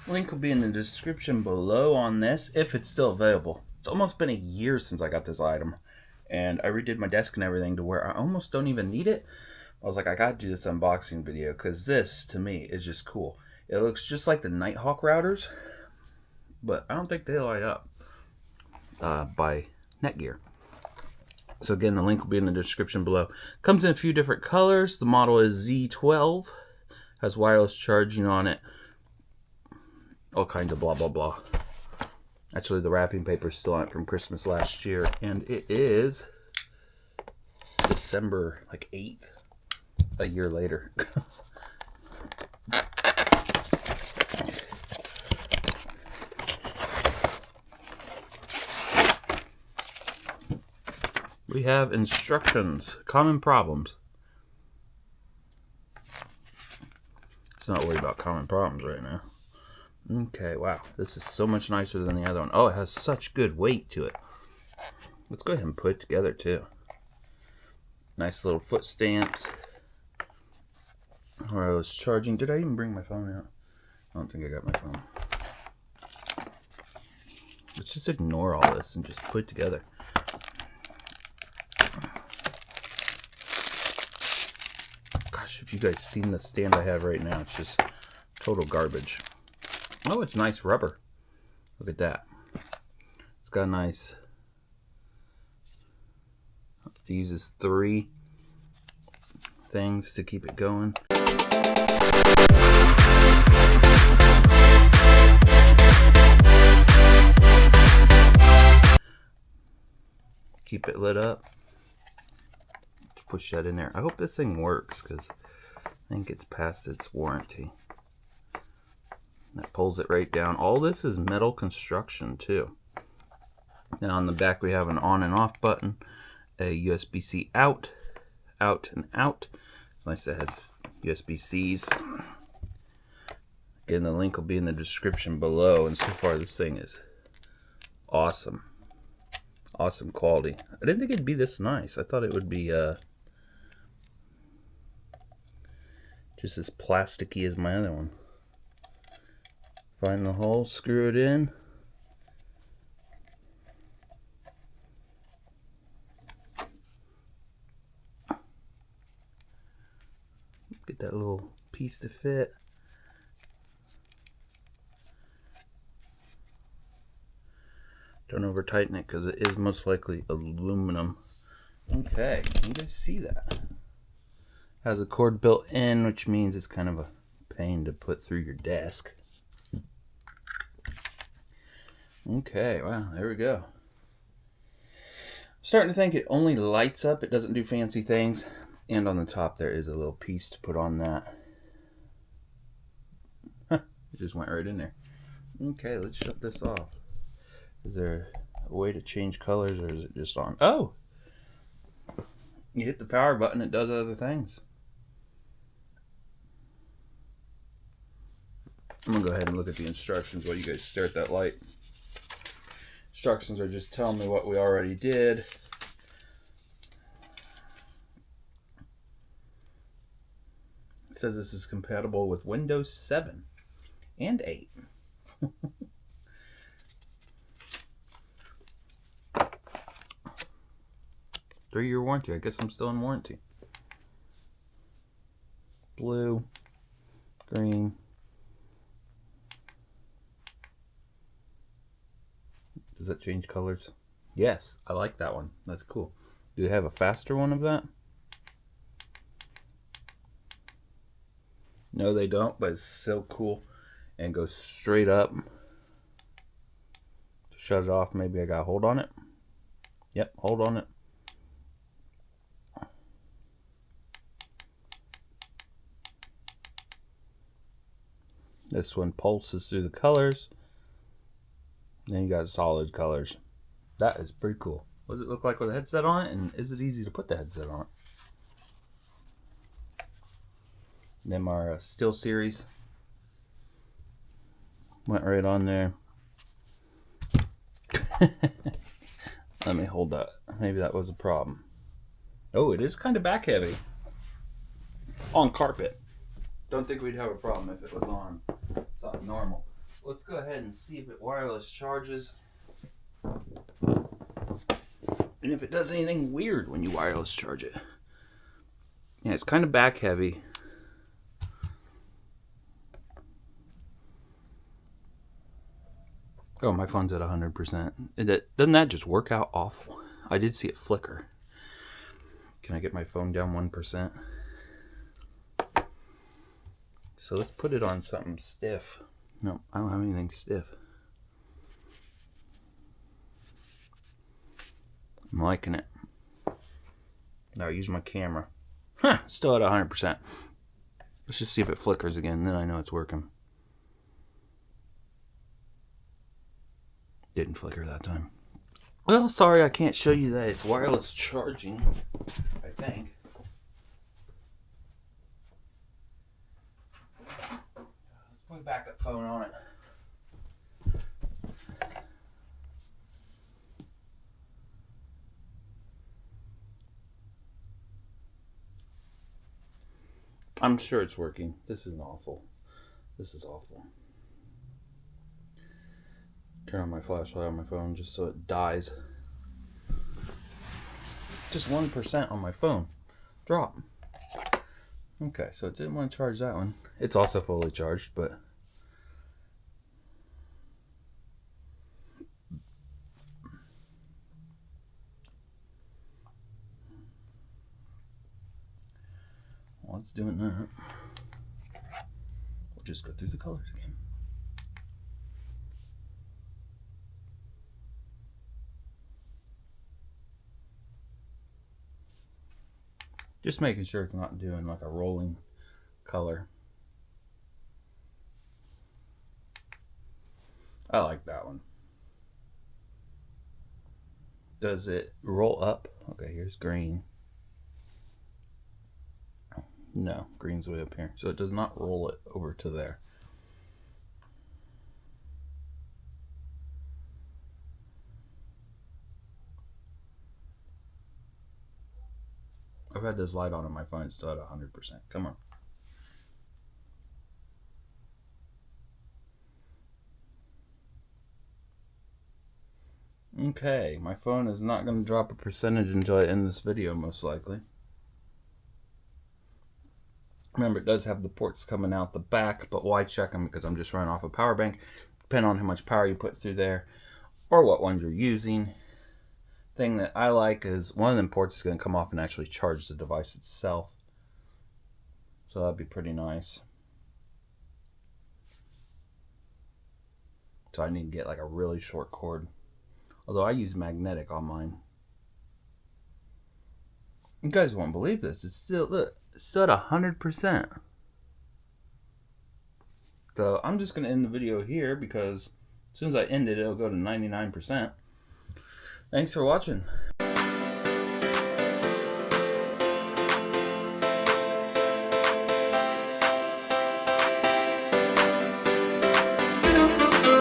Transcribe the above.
Link will be in the description below on this, if it's still available. It's almost been a year since I got this item, and I redid my desk and everything to where I almost don't even need it. I was like, I gotta do this unboxing video, because this, to me, is just cool. It looks just like the Nighthawk routers, but I don't think they light up by Netgear. So again, the link will be in the description below. Comes in a few different colors. The model is Z12. Has wireless charging on it. All kinds of blah, blah, blah. Actually, the wrapping paper is still on it from Christmas last year. And it is December, like, 8th. A year later. We have instructions. Common problems. Let's not worry about common problems right now. Okay, wow. This is so much nicer than the other one. Oh, it has such good weight to it. Let's go ahead and put it together, too. Nice little foot stamps. Where I was charging. Did I even bring my phone out? I don't think I got my phone. Let's just ignore all this and just put it together. Gosh, if you guys seen the stand I have right now, it's just total garbage. Oh, it's nice rubber. Look at that. It's got a nice... It uses 3 things to keep it going. Keep it lit up. Let's push that in there. I hope this thing works, because I think it's past its warranty. That pulls it right down. All this is metal construction too. Now on the back we have an on and off button, a USB-C out, out and out. It's nice that it has USB-Cs. Again, the link will be in the description below, and so far this thing is awesome. Awesome quality. I didn't think it'd be this nice. I thought it would be just as plasticky as my other one. Find the hole, screw it in. Get that little piece to fit. Don't over tighten it, because it is most likely aluminum. Okay, you guys see that? Has a cord built in, which means it's kind of a pain to put through your desk. Okay, wow, there we go. I'm starting to think it only lights up, it doesn't do fancy things. And on the top there is a little piece to put on that. It just went right in there. Okay, let's shut this off. Is there a way to change colors, or is it just on? Oh! You hit the power button, it does other things. I'm gonna go ahead and look at the instructions while you guys stare at that light. Instructions are just telling me what we already did. It says this is compatible with Windows 7 and 8. 3-year warranty. I guess I'm still in warranty. Blue, green. Does that change colors? Yes, I like that one. That's cool. Do they have a faster one of that? No, they don't, but it's so cool. And goes straight up. To shut it off, maybe I got to hold on it. Yep, hold on it. This one pulses through the colors. Then you got solid colors. That is pretty cool. What does it look like with a headset on it? And is it easy to put the headset on? Them are Steel Series. Went right on there. Let me hold that. Maybe that was a problem. Oh, it is kind of back heavy. On carpet. Don't think we'd have a problem if it was on something normal. let's go ahead and see if it wireless charges. And if it does anything weird when you wireless charge it. Yeah, it's kind of back heavy. Oh, my phone's at 100%. Doesn't that just work out awful? I did see it flicker. Can I get my phone down 1%? So let's put it on something stiff. No, I don't have anything stiff. I'm liking it. Now I use my camera. Huh, still at 100%. Let's just see if it flickers again, then I know it's working. Didn't flicker that time. Well, sorry I can't show you that it's wireless charging, I think. Let's put a backup phone on it. I'm sure it's working. This isn't awful. This is awful. Turn on my flashlight on my phone just so it dies. Just 1% on my phone. Drop. Okay, so it didn't want to charge that one. It's also fully charged, but while it's doing that, we'll just go through the colors again. Just making sure it's not doing like a rolling color. I like that one. Does it roll up? Okay, here's green. No, green's way up here. So it does not roll it over to there. I've had this light on my phone, it's still at 100%. Come on. Okay, my phone is not going to drop a percentage until I end this video, most likely. Remember, it does have the ports coming out the back, but why check them? Because I'm just running off a power bank. Depending on how much power you put through there or what ones you're using. Thing that I like is one of them ports is going to come off and actually charge the device itself. So that'd be pretty nice. So I need to get like a really short cord. Although I use magnetic on mine. You guys won't believe this. It's still, look, it's still at 100%. So I'm just going to end the video here because as soon as I end it, it'll go to 99%. Thanks for watching.